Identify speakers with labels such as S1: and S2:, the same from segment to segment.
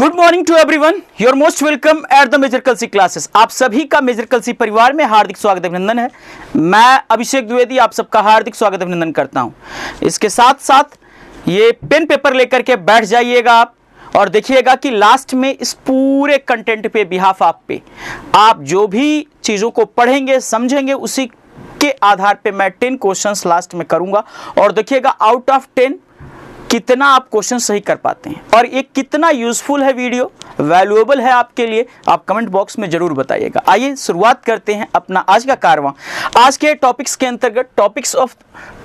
S1: Good morning to everyone, your most welcome at the major Kalsi classes. आप सभी का major कलसी परिवार में हार्दिक स्वागत अभिनंदन है। मैं अभिषेक द्विवेदी आप सबका हार्दिक स्वागत अभिनंदन करता हूं। इसके साथ साथ ये पेन पेपर लेकर के बैठ जाइएगा आप और देखिएगा कि लास्ट में इस पूरे कंटेंट पे बिहाफ आप जो भी चीज़ों को पढ़ेंगे समझेंगे उसी के आधार पे मैं 10 क्वेश्चंस लास्ट में करूंगा और देखिएगा आउट ऑफ 10 कितना आप क्वेश्चन सही कर पाते हैं और ये कितना यूजफुल है, वीडियो वैल्यूएबल है आपके लिए, आप कमेंट बॉक्स में जरूर बताइएगा। आइए शुरुआत करते हैं अपना आज का कारवां। आज के टॉपिक्स के अंतर्गत टॉपिक्स ऑफ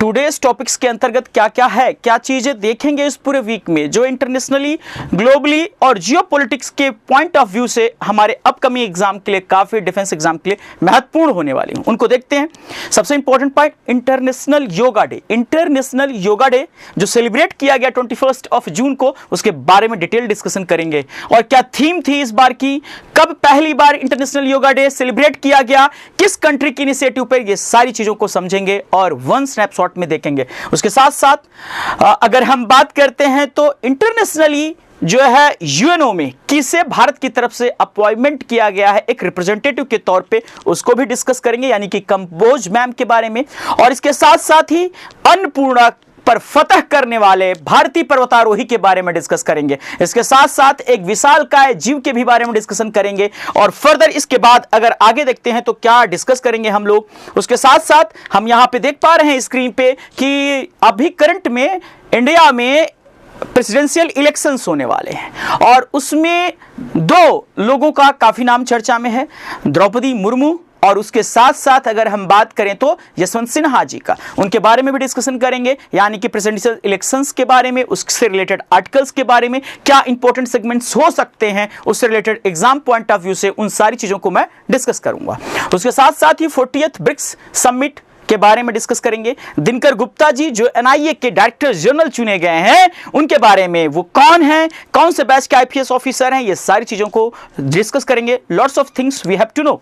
S1: टुडेज टॉपिक्स के अंतर्गत क्या क्या है, क्या चीजें देखेंगे इस पूरे वीक में जो इंटरनेशनली, ग्लोबली और जियोपॉलिटिक्स के पॉइंट ऑफ व्यू से हमारे अपकमिंग एग्जाम के लिए, काफी डिफेंस एग्जाम के लिए महत्वपूर्ण होने वाली हूं, उनको देखते हैं। सबसे important point, international yoga day. International yoga day जो सेलिब्रेट किया गया 21 जून को, उसके बारे में डिटेल डिस्कशन करेंगे और क्या थीम थी इस बार की, कब पहली बार इंटरनेशनल योगा डे सेलिब्रेट किया गया, किस कंट्री की इनिशिएटिव पर, ये सारी चीजों को समझेंगे और वन स्नैपशॉट में देखेंगे। उसके साथ साथ अगर हम बात करते हैं तो इंटरनेशनली जो है यूएनओ में किसे भारत की तरफ से अपॉइंटमेंट किया गया है एक रिप्रेजेंटेटिव के तौर पे, उसको भी डिस्कस करेंगे, यानी कि कंबोज मैम के बारे में। और इसके साथ साथ ही अन्नपूर्णा पर फतह करने वाले भारतीय पर्वतारोही के बारे में डिस्कस करेंगे। इसके साथ साथ एक विशालकाय जीव के भी बारे में डिस्कशन करेंगे और फर्दर इसके बाद अगर आगे देखते हैं तो क्या डिस्कस करेंगे हम लोग। उसके साथ साथ हम यहां पे देख पा रहे हैं स्क्रीन पे कि अभी करंट में इंडिया में प्रेसिडेंशियल इलेक्शंस होने वाले हैं और उसमें दो लोगों का काफी नाम चर्चा में है, द्रौपदी मुर्मू और उसके साथ साथ अगर हम बात करें तो यशवंत सिन्हा जी का, उनके बारे में भी डिस्कशन करेंगे, यानी कि प्रेसिडेंशियल इलेक्शंस के बारे में, उससे रिलेटेड आर्टिकल्स के बारे में, क्या इंपॉर्टेंट सेगमेंट्स हो सकते हैं उससे related exam point of view से, उन सारी चीजों को मैं डिस्कस करूंगा। उसके साथ साथ ही 40th ब्रिक्स समिट के बारे में डिस्कस करेंगे। दिनकर गुप्ता जी जो एनआईए के डायरेक्टर जनरल चुने गए हैं, उनके बारे में, वो कौन हैं, कौन से बैच के आईपीएस ऑफिसर हैं, ये सारी चीजों को डिस्कस करेंगे। Lots of things we have to know.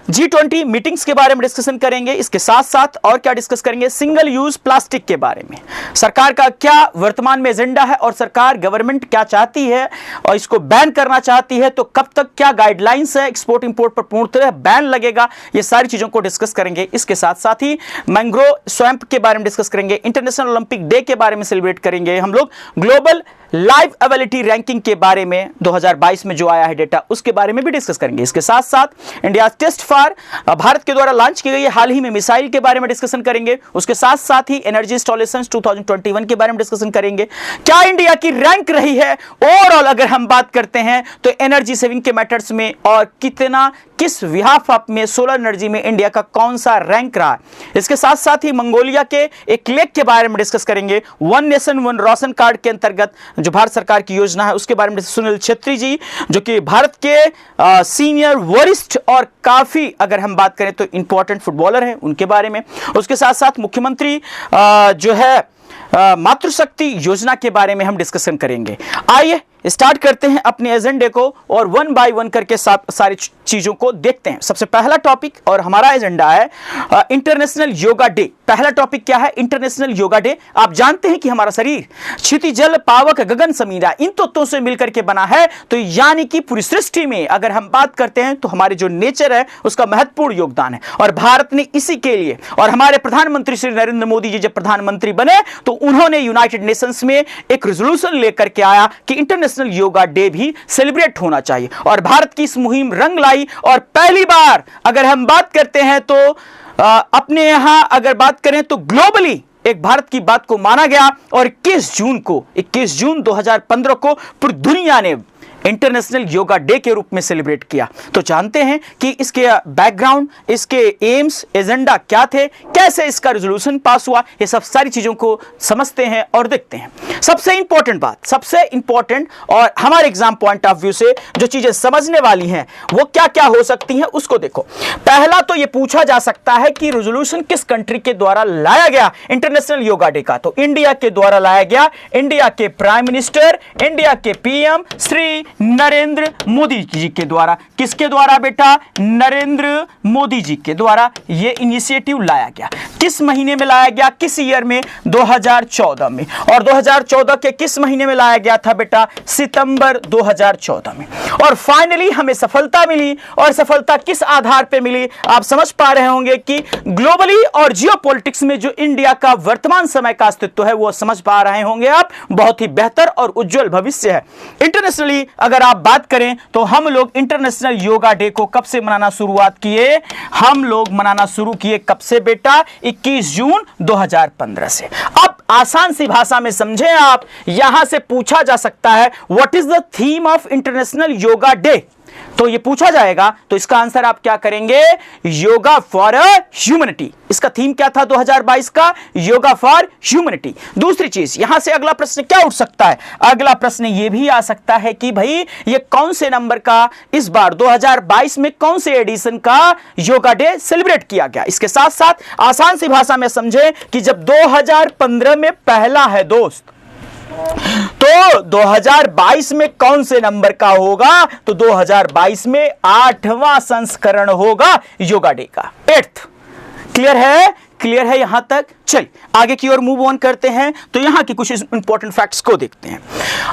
S1: G20 meetings के बारे में डिस्कशन करेंगे। इसके साथ साथ और क्या डिस्कस करेंगे, सिंगल यूज प्लास्टिक के बारे में, सरकार का क्या वर्तमान में एजेंडा है और सरकार गवर्नमेंट क्या चाहती है और इसको बैन करना चाहती है तो कब तक क्या गाइडलाइंस है, एक्सपोर्ट इंपोर्ट पर पूर्णतः बैन लगेगा, ये सारी चीजों को डिस्कस करेंगे। इसके साथ साथ ही मैंग्रोव स्वैम्प के बारे में डिस्कस करेंगे, इंटरनेशनल ओलंपिक डे के बारे में सेलिब्रेट करेंगे हम लोग, ग्लोबल लाइवेबिलिटी रैंकिंग के बारे में 2022 में जो आया है डेटा, उसके बारे में भी डिस्कस करेंगे। इसके साथ साथ इंडिया टेस्ट फॉर भारत के द्वारा लॉन्च की गई हाल ही में मिसाइल के बारे में डिस्कशन करेंगे। उसके साथ साथ ही एनर्जी इंस्टॉलेशंस 2021 के बारे में डिस्कशन करेंगे। क्या इंडिया की रैंक रही है ओवरऑल अगर हम बात करते हैं तो एनर्जी सेविंग के मैटर्स में, और कितना किस विहाफ ऑफ में सोलर एनर्जी में इंडिया का कौन सा रैंक रहा। इसके साथ साथ ही मंगोलिया के एक लेक के बारे में डिस्कस करेंगे। One nation one ration card के अंतर्गत जो भारत सरकार की योजना है उसके बारे में सुनील छेत्री जी जो कि भारत के सीनियर वरिष्ठ और काफी अगर हम बात करें तो इंपॉर्टेंट फुटबॉलर हैं, उनके बारे में। उसके साथ साथ मुख्यमंत्री जो है मातृशक्ति योजना के बारे में हम डिस्कशन करेंगे। आइए स्टार्ट करते हैं अपने एजेंडे को और वन बाय वन करके सारी चीजों को देखते हैं। सबसे पहला टॉपिक और हमारा एजेंडा है इंटरनेशनल योगा डे। पहला टॉपिक क्या है, इंटरनेशनल योगा डे। आप जानते हैं कि हमारा शरीर क्षितिज जल पावक गगन समीरा इन तत्वों से मिलकर के बना है, तो यानी कि पूरी सृष्टि में अगर हम बात करते हैं तो हमारे जो नेचर है उसका महत्वपूर्ण योगदान है और भारत ने इसी के लिए, और हमारे प्रधानमंत्री श्री नरेंद्र मोदी जी जब प्रधानमंत्री बने तो उन्होंने यूनाइटेड नेशंस में एक रेजोल्यूशन लेकर के आया कि इंटरनेशनल योगा डे भी सेलिब्रेट होना चाहिए और भारत की इस मुहिम रंग लाई। और पहली बार अगर हम बात करते हैं तो अपने यहां अगर बात करें तो ग्लोबली एक भारत की बात को माना गया और 21 जून 2015 को पूरी दुनिया ने इंटरनेशनल योगा डे के रूप में सेलिब्रेट किया। तो जानते हैं कि इसके बैकग्राउंड, इसके एम्स, एजेंडा क्या थे, कैसे इसका रेजोल्यूशन पास हुआ, ये सब सारी चीजों को समझते हैं और देखते हैं। सबसे इंपॉर्टेंट बात, सबसे इंपॉर्टेंट और हमारे एग्जाम पॉइंट ऑफ व्यू से जो चीजें समझने वाली हैं वो क्या क्या हो सकती हैं उसको देखो। पहला तो ये पूछा जा सकता है कि रेजोल्यूशन किस कंट्री के द्वारा लाया गया इंटरनेशनल योगा डे का, तो इंडिया के द्वारा लाया गया। इंडिया के प्राइम मिनिस्टर, इंडिया के पीएम श्री नरेंद्र मोदी जी के द्वारा। किसके द्वारा बेटा? नरेंद्र मोदी जी के द्वारा यह इनिशिएटिव लाया गया। किस महीने में लाया गया? किस ईयर में? 2014 में। और 2014 के किस महीने में लाया गया था बेटा? सितंबर 2014 में। और फाइनली हमें सफलता मिली। और सफलता किस आधार पे मिली? आप समझ पा रहे होंगे कि ग्लोबली और जियोपॉलिटिक्स में जो इंडिया का वर्तमान समय का अस्तित्व है वो समझ पा रहे होंगे आप, बहुत ही बेहतर और उज्जवल भविष्य है। इंटरनेशनली अगर आप बात करें तो हम लोग इंटरनेशनल योगा डे को कब से मनाना शुरुआत किए? हम लोग मनाना शुरू किए कब से बेटा? 21 जून 2015 से। अब आसान सी भाषा में समझें आप, यहां से पूछा जा सकता है what is the theme of international yoga day? तो ये पूछा जाएगा तो इसका आंसर आप क्या करेंगे? Yoga for humanity. इसका थीम क्या था 2022 का? Yoga for humanity. दूसरी चीज, यहां से अगला प्रश्न क्या उठ सकता है? अगला प्रश्न ये भी आ सकता है कि भाई ये कौन से नंबर का, इस बार 2022 में कौन से एडिशन का योगा डे सेलिब्रेट किया गया? इसके साथ साथ आसान सी भाषा में समझे कि जब 2015 में पहला है दोस्त, तो 2022 में कौन से नंबर का होगा? तो 2022 में 8वां संस्करण होगा योगा डे का, 8th। क्लियर है? क्लियर है यहां तक? चल आगे की ओर मूव ऑन करते हैं तो यहां के कुछ इंपॉर्टेंट फैक्ट्स को देखते हैं।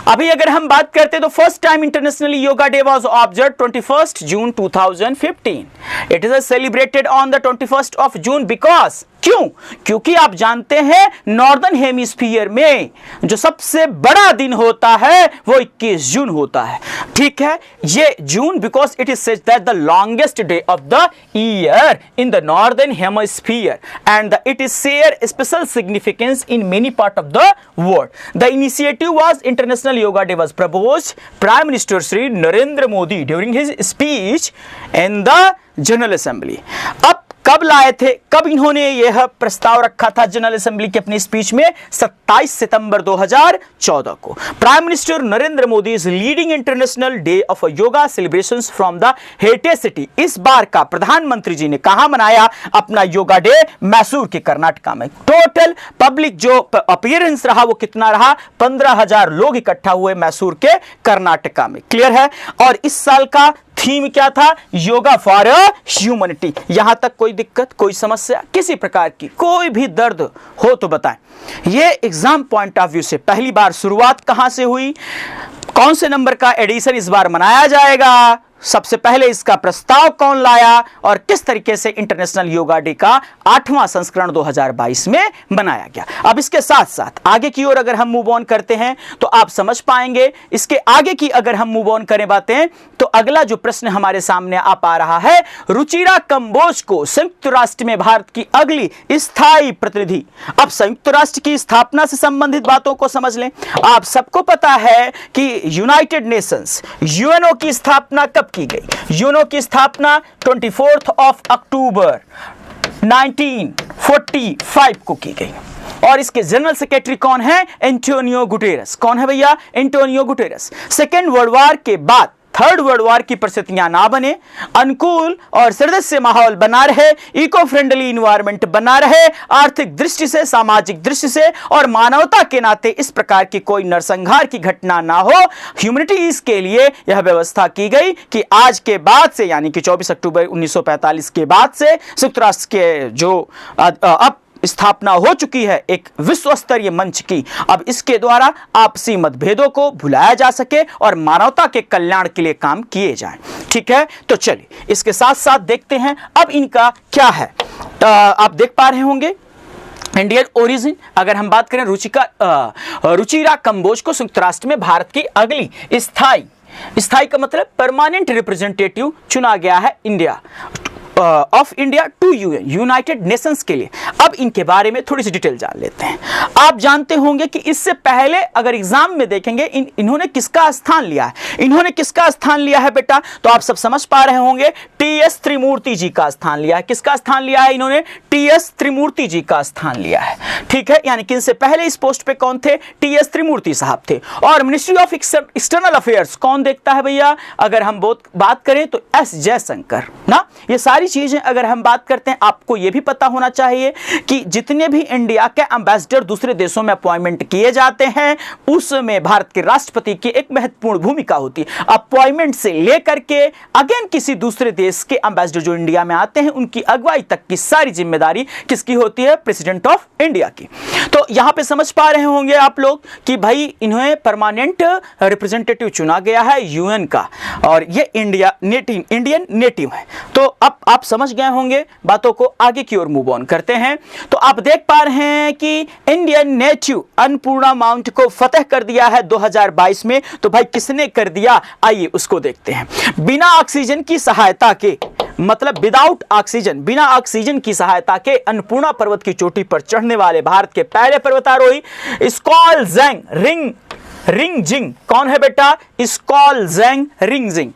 S1: अभी अगर हम बात करते हैं तो first time international yoga day was observed 21 June 2015। It is celebrated on the 21 of June because, क्यों? क्योंकि आप जानते हैं नॉर्दर्न हेमिस्फीयर में जो सबसे बड़ा दिन होता है वो 21 जून होता है। ठीक है, ये June because it is said that the longest day of the year in the northern hemisphere and it is share special significance in many part of the world. The initiative was International Yoga Day was proposed Prime Minister Shri Narendra Modi during his speech in the General Assembly. अब कब लाए थे, कब इन्होंने यह प्रस्ताव रखा था जनरल असेंबली के अपनी स्पीच में? 27 सितंबर 2014 को। Prime minister Narendra Modi is leading international day of yoga celebrations from the heritage city. इस बार का प्रधानमंत्री जी ने कहां मनाया अपना योगा डे? मैसूर के कर्नाटका में। टोटल पब्लिक जो अपीयरेंस रहा वो कितना रहा? 15,000 लोग इकट्ठा हुए मैसूर के कर्नाटका में। क्लियर है? और इस साल का थीम क्या था? Yoga for humanity. यहां तक कोई दिक्कत, कोई समस्या, किसी प्रकार की कोई भी दर्द हो तो बताएं। यह एग्जाम पॉइंट ऑफ व्यू से पहली बार शुरुआत कहां से हुई? कौन से नंबर का एडिशन इस बार मनाया जाएगा? सबसे पहले इसका प्रस्ताव कौन लाया और किस तरीके से इंटरनेशनल योगा डे का 8वां संस्करण 2022 में बनाया गया? अब इसके साथ साथ आगे की ओर अगर हम मूव ऑन करते हैं तो आप समझ पाएंगे। इसके आगे की अगर हम मूव ऑन करें बातें तो अगला जो प्रश्न हमारे सामने आ पा रहा है, रुचिरा कंबोज को संयुक्त राष्ट्र में भारत की अगली स्थायी प्रतिनिधि। अब संयुक्त राष्ट्र की स्थापना से संबंधित बातों को समझ लें। आप सबको पता है कि यूनाइटेड नेशंस यूएनओ की स्थापना कब की गई? यूएनओ की स्थापना 24 अक्टूबर 1945 को की गई। और इसके जनरल सेक्रेटरी कौन है? Antonio Guterres. कौन है भैया? Antonio Guterres. Second world war के बाद थर्ड वर्ल्ड वॉर की परिस्थितियां ना बने, अनुकूल और सदस्य माहौल बना रहे, इको फ्रेंडली इन्वायरमेंट बना रहे, आर्थिक दृष्टि से, सामाजिक दृष्टि से और मानवता के नाते इस प्रकार की कोई नरसंहार की घटना ना हो, ह्यूमैनिटीज के लिए यह व्यवस्था की गई कि आज के बाद से यानी कि 24 अक्टूबर 1945 के बाद से संयुक्त राष्ट्र के जो अब स्थापना हो चुकी है एक विश्व स्तरीय मंच की, अब इसके द्वारा आपसी मतभेदों को भुलाया जा सके और मानवता के कल्याण के लिए काम किए जाएं। ठीक है, तो चलिए इसके साथ साथ देखते हैं अब इनका क्या है। आप देख पा रहे होंगे इंडियन ओरिजिन। अगर हम बात करें रुचिरा कंबोज को संयुक्त राष्ट्र में भारत की अगली स्थायी का मतलब परमानेंट रिप्रेजेंटेटिव चुना गया है of India to UN, United Nations के लिए। अब इनके बारे में थोड़ी सी डिटेल जान लेते हैं। आप जानते होंगे कि इससे पहले अगर एग्जाम में देखेंगे इन्होंने किसका स्थान लिया है? इन्होंने किसका स्थान लिया है बेटा? तो आप सब समझ पा रहे होंगे टीएस त्रिमूर्ति जी का स्थान लिया है। किसका स्थान लिया है इन्होंने? टीएस त्रिमूर्ति जी का स्थान लिया है। ठीक है, यानी कि इनसे पहले इस पोस्ट पे कौन थे? टीएस त्रिमूर्ति साहब थे। और मिनिस्ट्री ऑफ एक्सटर्नल अफेयर्स कौन देखता है भैया? अगर हम बात करें तो एस जयशंकर ना। ये सारी सारी चीजें अगर हम बात करते हैं, आपको यह भी पता होना चाहिए कि जितने भी इंडिया के एम्बेसडर दूसरे देशों में अपॉइंटमेंट किए जाते हैं उसमें भारत के राष्ट्रपति की एक महत्वपूर्ण भूमिका होती है। अपॉइंटमेंट से लेकर के अगेन किसी दूसरे देश के एम्बेसडर जो इंडिया में आते हैं उनकी अगुवाई तक की सारी जिम्मेदारी किसकी होती है? प्रेसिडेंट ऑफ इंडिया की। तो यहां पे समझ पा रहे होंगे आप लोग कि भाई इन्हें परमानेंट रिप्रेजेंटेटिव चुना गया है यूएन का, और ये इंडियन नेटिव है। तो अब आप समझ गए होंगे बातों को, आगे की ओर मूव ऑन करते हैं। तो आप देख पा रहे हैं कि इंडियन नेटिव अन्नपूर्णा माउंट को फतेह कर दिया है 2022 में। तो भाई किसने कर दिया, आइए उसको देखते हैं। बिना ऑक्सीजन की सहायता के, मतलब विदाउट ऑक्सीजन, बिना ऑक्सीजन की सहायता के अन्नपूर्णा पर्वत की चोटी पर चढ़ने वाले भारत के पहले पर्वतारोही स्कॉलजेंग रिंगजिंग। कौन है बेटा? Skalzang Rigzin.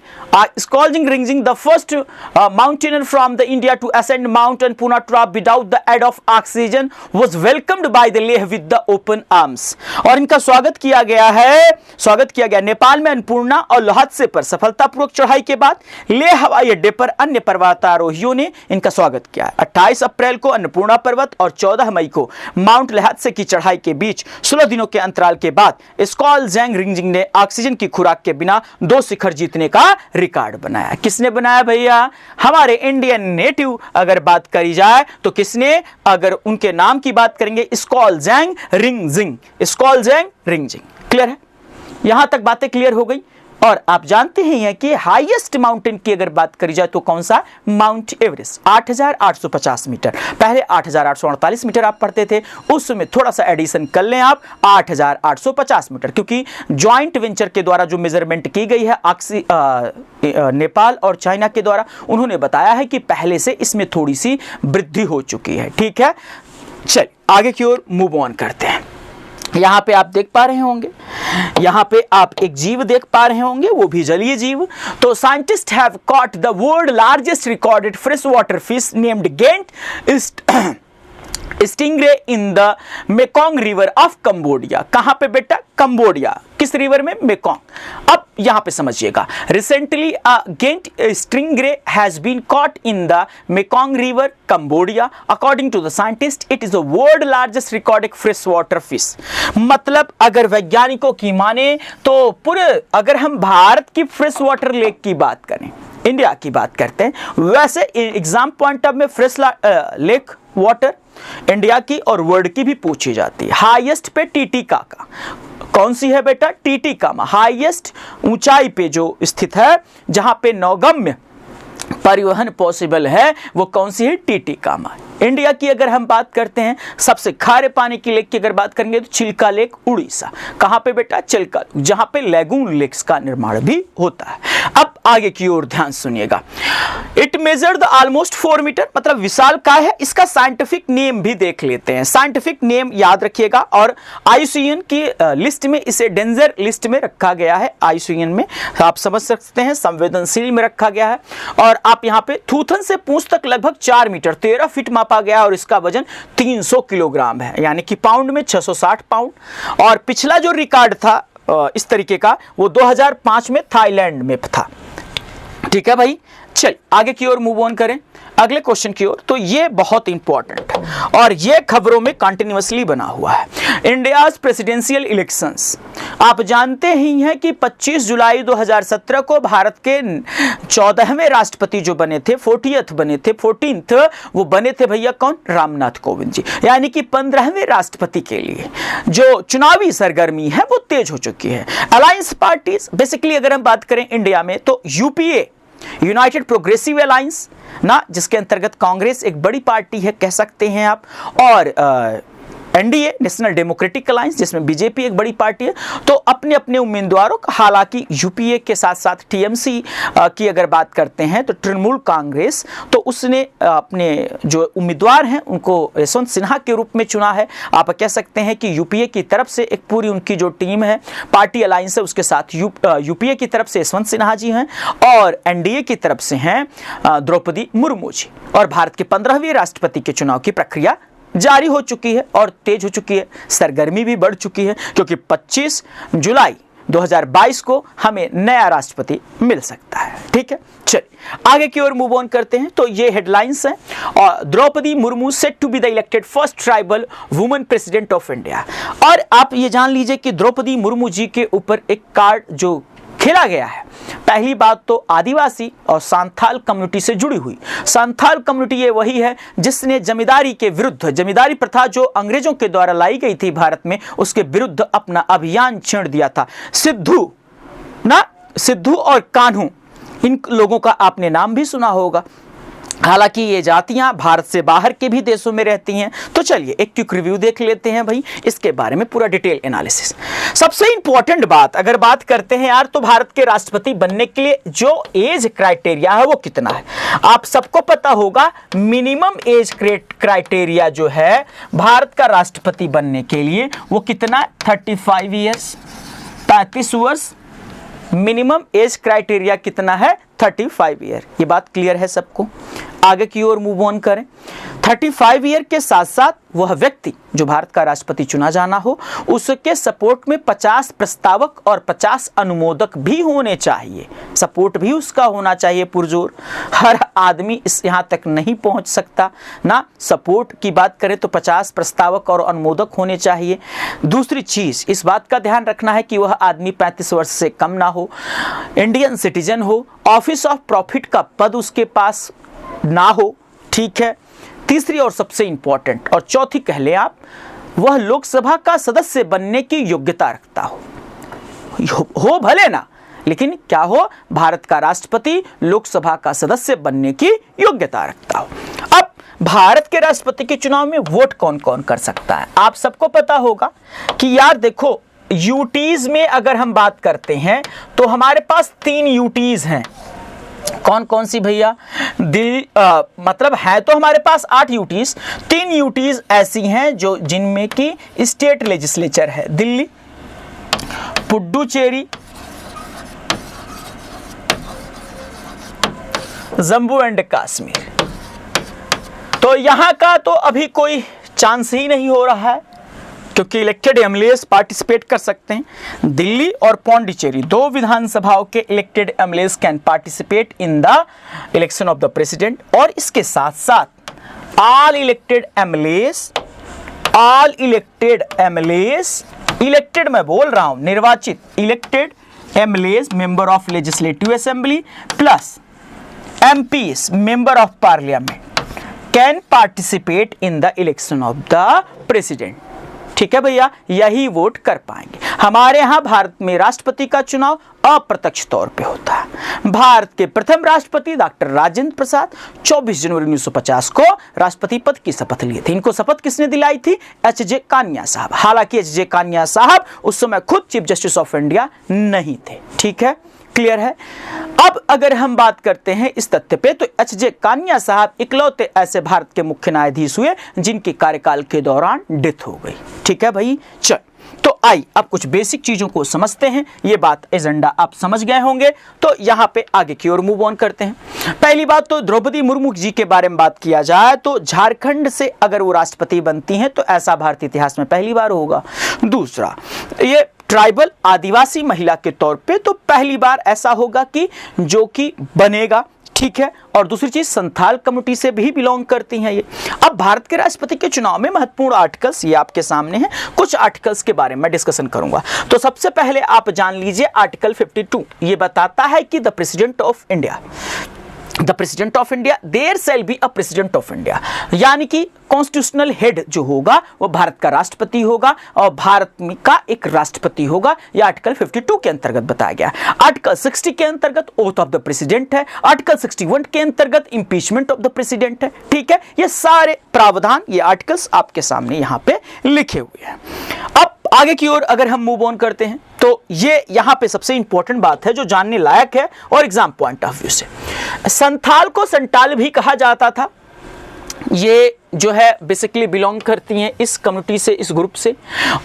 S1: Skalzang Rigzin, the first mountaineer from the India to ascend mount Annapurna top without the aid of oxygen was welcomed by the Leh with the open arms. और इनका स्वागत किया गया नेपाल में अन्नपूर्णा और लहत्से पर सफलतापूर्वक चढ़ाई के बाद लेह हवाई अड्डे पर अन्य पर्वतारोहियों ने इनका स्वागत किया। 28 अप्रैल को अन्नपूर्णा पर्वत और 14 मई को माउंट लहत्से की चढ़ाई के बीच 16 दिनों के अंतराल के बाद स्कॉलजेंग रिंगजिंग ने ऑक्सीजन की खुराक के बिना 2 शिखर जीतने का रिकॉर्ड बनाया। किसने बनाया भैया? हमारे इंडियन नेटिव। अगर बात करी जाए तो किसने? अगर उनके नाम की बात करेंगे, स्कॉलजेंग रिंगजिंग। क्लियर है? यहां तक बातें क्लियर हो गई। और आप जानते हैं कि हाईएस्ट माउंटेन की अगर बात करी जाए तो कौन सा? Mount Everest, 8,850 metre. पहले 8,848 मीटर आप पढ़ते थे, उसमें थोड़ा सा एडिशन कर लें आप, 8,850 मीटर, क्योंकि जॉइंट वेंचर के द्वारा जो मेजरमेंट की गई है नेपाल और चाइना के द्वारा, उन्होंने बताया है कि पहले से इसमें थोड़ी सी वृद्धि हो चुकी है। ठीक है, चल आगे की ओर मूव ऑन करते हैं। यहां पे आप देख पा रहे होंगे, यहां पे आप एक जीव देख पा रहे होंगे, वो भी जलीय जीव। तो scientist have caught the world largest recorded fresh water fish named giant stingray in the Mekong river of Cambodia. कहां पे बेटा? कंबोडिया। किस रिवर में? मेकोंग। अब यहां पे समझिएगा, recently a giant stingray has been caught in the Mekong river Cambodia. According to the scientist it is the world largest recorded fresh water fish. मतलब अगर वैज्ञानिकों की माने तो पूरे, अगर हम भारत की फ्रेश वाटर लेक की बात करें, इंडिया की बात करते हैं, वैसे एग्जाम पॉइंट ऑफ में फ्रेश लेक वाटर इंडिया की और वर्ल्ड की भी पूछी जाती है। हाईएस्ट पे टीटीका का, कौन सी है बेटा? टीटीका हाईएस्ट ऊंचाई पे जो स्थित है, जहां पे नौगम्य परिवहन पॉसिबल है, वो कौन सी है? टीटीकामा। इंडिया की अगर हम बात करते हैं, सबसे खारे पानी की लेक की अगर बात करेंगे तो चिल्का लेक उड़ीसा। कहां पे बेटा? चिल्का, जहां पे लैगून लेक्स का निर्माण भी होता है। अब आगे की ओर ध्यान सुनिएगा। इट मेजर्ड ऑलमोस्ट 4 मीटर, मतलब विशाल काय है। इसका साइंटिफिक नेम भी देख लेते हैं, साइंटिफिक नेम याद रखिएगा। और आईयूसीएन की लिस्ट में इसे डेंजर लिस्ट में रखा गया है। आईयूसीएन में आप समझ सकते हैं संवेदनशील में रखा गया है। और आप यहां पे थूथन से पूंछ तक लगभग 4 मीटर 13 फीट मापा गया, और इसका वजन 300 किलोग्राम है, यानी कि पाउंड में 660 पाउंड। और पिछला जो रिकॉर्ड था इस तरीके का, वो 2005 में थाईलैंड में था। ठीक है भाई, चल आगे की ओर मूव ऑन करें, अगले क्वेश्चन की ओर। तो ये बहुत इंपॉर्टेंट और ये खबरों में कंटिन्यूअसली बना हुआ है। इंडियाज प्रेसिडेंशियल इलेक्शंस, आप जानते ही हैं कि 25 जुलाई 2017 को भारत के 14वें राष्ट्रपति जो बने थे, 14th वो बने थे भैया कौन? रामनाथ कोविंद जी। यानी कि 15वें राष्ट्रपति के लिए जो चुनावी सरगर्मी है वो तेज हो चुकी है। अलायंस पार्टीज, बेसिकली अगर हम बात करें इंडिया में तो यूपीए, यूनाइटेड प्रोग्रेसिव अलायंस ना, जिसके अंतर्गत कांग्रेस एक बड़ी पार्टी है कह सकते हैं आप, और एनडीए नेशनल डेमोक्रेटिक अलायंस जिसमें बीजेपी एक बड़ी पार्टी है। तो अपने अपने उम्मीदवारों का, हालांकि यूपीए के साथ साथ टीएमसी की अगर बात करते हैं तो तृणमूल कांग्रेस, तो उसने अपने जो उम्मीदवार हैं उनको यशवंत सिन्हा के रूप में चुना है। आप कह सकते हैं कि यूपीए की तरफ से एक पूरी उनकी जो टीम है, पार्टी अलायंस है, उसके साथ यूपीए की तरफ से यशवंत सिन्हा जी हैं और एनडीए की तरफ से हैं द्रौपदी मुर्मू जी। और भारत के 15वें राष्ट्रपति के चुनाव की प्रक्रिया जारी हो चुकी है और तेज हो चुकी है, सरगर्मी भी बढ़ चुकी है, क्योंकि 25 जुलाई 2022 को हमें नया राष्ट्रपति मिल सकता है। ठीक है, चलिए आगे की ओर मूव ऑन करते हैं। तो ये हेडलाइंस हैं। और Droupadi Murmu set to be the elected first tribal women president of India. और आप ये जान लीजिए कि द्रौपदी मुर्मू जी के ऊपर एक कार्ड जो खेला गया है, पहली बात तो आदिवासी और सांथाल कम्युनिटी से जुड़ी हुई। सांथाल कम्युनिटी ये वही है जिसने जमींदारी के विरुद्ध, जमींदारी प्रथा जो अंग्रेजों के द्वारा लाई गई थी भारत में, उसके विरुद्ध अपना अभियान छेड़ दिया था। सिद्धू और कान्हू, इन लोगों का आपने नाम भी सुना होगा। हालांकि ये जातियां भारत से बाहर के भी देशों में रहती हैं। तो चलिए एक क्विक रिव्यू देख लेते हैं भाई, इसके बारे में पूरा डिटेल एनालिसिस। सबसे इंपॉर्टेंट बात अगर बात करते हैं यार, तो भारत के राष्ट्रपति बनने के लिए जो एज क्राइटेरिया है वो कितना है, आप सबको पता होगा। मिनिमम एज क्राइटेरिया जो है भारत का राष्ट्रपति बनने के लिए वो कितना है, 35 ईयर्स, 35 वर्ष। मिनिमम एज क्राइटेरिया कितना है, 35 ईयर। ये बात क्लियर है सबको। आगे की ओर मूव ऑन करें। 35 ईयर के साथ साथ वह व्यक्ति जो भारत का राष्ट्रपति चुना जाना हो, उसके सपोर्ट में 50 प्रस्तावक और 50 अनुमोदक भी होने चाहिए। सपोर्ट भी उसका होना चाहिए पुरजोर। हर आदमी इस यहाँ तक नहीं पहुँच सकता ना। सपोर्ट की बात करें तो 50 प्रस्तावक और अनुमोदक होने चाहिए। दूसरी चीज़, इस बात का ध्यान रखना है कि वह आदमी 35 वर्ष से कम ना हो, इंडियन सिटीजन हो, ऑफिस ऑफ प्रॉफिट का पद उसके पास ना हो। ठीक है। तीसरी और सबसे इंपॉर्टेंट और चौथी कह लें आप, वह लोकसभा का सदस्य बनने की योग्यता रखता हो भले ना, लेकिन क्या हो, भारत का राष्ट्रपति लोकसभा का सदस्य बनने की योग्यता रखता हो। अब भारत के राष्ट्रपति के चुनाव में वोट कौन कौन कर सकता है, आप सबको पता होगा कि यार देखो, यूटीज में अगर हम बात करते हैं तो हमारे पास 3 यूटीज हैं। कौन कौन सी भैया, मतलब है तो हमारे पास 8 यूटीज, 3 यूटीज ऐसी हैं जो जिनमें की स्टेट लेजिस्लेचर है। दिल्ली, पुडुचेरी, जम्मू एंड कश्मीर। तो यहां का तो अभी कोई चांस ही नहीं हो रहा है क्योंकि इलेक्टेड एमएलएस पार्टिसिपेट कर सकते हैं। दिल्ली और पौंडीचेरी 2 विधानसभाओं के elected MLAs can participate in the election of the president. और इसके साथ साथ ऑल इलेक्टेड एमएलएस, इलेक्टेड मैं बोल रहा हूं, निर्वाचित elected MLAs member of legislative assembly plus MPs member of parliament can participate in the election of the president. ठीक है भैया, यही वोट कर पाएंगे। हमारे यहाँ भारत में राष्ट्रपति का चुनाव अप्रत्यक्ष तौर पे होता है। भारत के प्रथम राष्ट्रपति डॉक्टर राजेंद्र प्रसाद 24 जनवरी 1950 को राष्ट्रपति पद की शपथ लिए थे। इनको शपथ किसने दिलाई थी, एच.जे. कानिया साहब। हालांकि एच.जे. कानिया साहब उस समय खुद चीफ जस्टिस ऑफ इंडिया नहीं थे। ठीक है, क्लियर है। अब अगर हम बात करते हैं इस तथ्य पे, तो एच.जे. कानिया साहब इकलौते ऐसे भारत के मुख्य न्यायाधीश हुए जिनके कार्यकाल के दौरान डेथ हो गई। ठीक है भाई, चल तो आई अब कुछ बेसिक चीजों को समझते हैं। ये बात एजेंडा आप समझ गए होंगे, तो यहां पे आगे की ओर मूव ऑन करते हैं। पहली बात तो द्रौपदी मुर्मू जी के बारे में बात किया जाए तो झारखंड से अगर वो राष्ट्रपति बनती हैं तो ऐसा भारतीय इतिहास में पहली बार होगा। दूसरा, ये ट्राइबल आदिवासी महिला के तौर पे तो पहली बार ऐसा होगा कि जो कि बनेगा। ठीक है। और दूसरी चीज, संथाल कम्युनिटी से भी बिलोंग करती हैं ये। अब भारत के राष्ट्रपति के चुनाव में महत्वपूर्ण आर्टिकल्स ये आपके सामने हैं। कुछ आर्टिकल्स के बारे में डिस्कशन करूंगा। तो सबसे पहले आप जान लीजिए आर्टिकल 52 ये बताता है कि the president of India there shall be a president of India, यानी कि कॉन्स्टिट्यूशनल हेड जो होगा वो भारत का राष्ट्रपति होगा और भारत का एक राष्ट्रपति होगा। यह आर्टिकल 52 के अंतर्गत बताया गया। आर्टिकल 60 के अंतर्गत ओथ ऑफ द प्रेसिडेंट है। आर्टिकल 61 के अंतर्गत इंपीचमेंट ऑफ द प्रेसिडेंट है। ठीक है, ये सारे प्रावधान, ये आर्टिकल्स आपके सामने यहां पे लिखे हुए हैं। अब आगे की ओर अगर हम मूव ऑन करते हैं तो ये यहां पे सबसे इंपॉर्टेंट बात है जो जानने लायक है और एग्जाम पॉइंट ऑफ व्यू से, संथाल को संटाल भी कहा जाता था। ये जो है बेसिकली बिलोंग करती हैं इस कम्युनिटी से, इस ग्रुप से।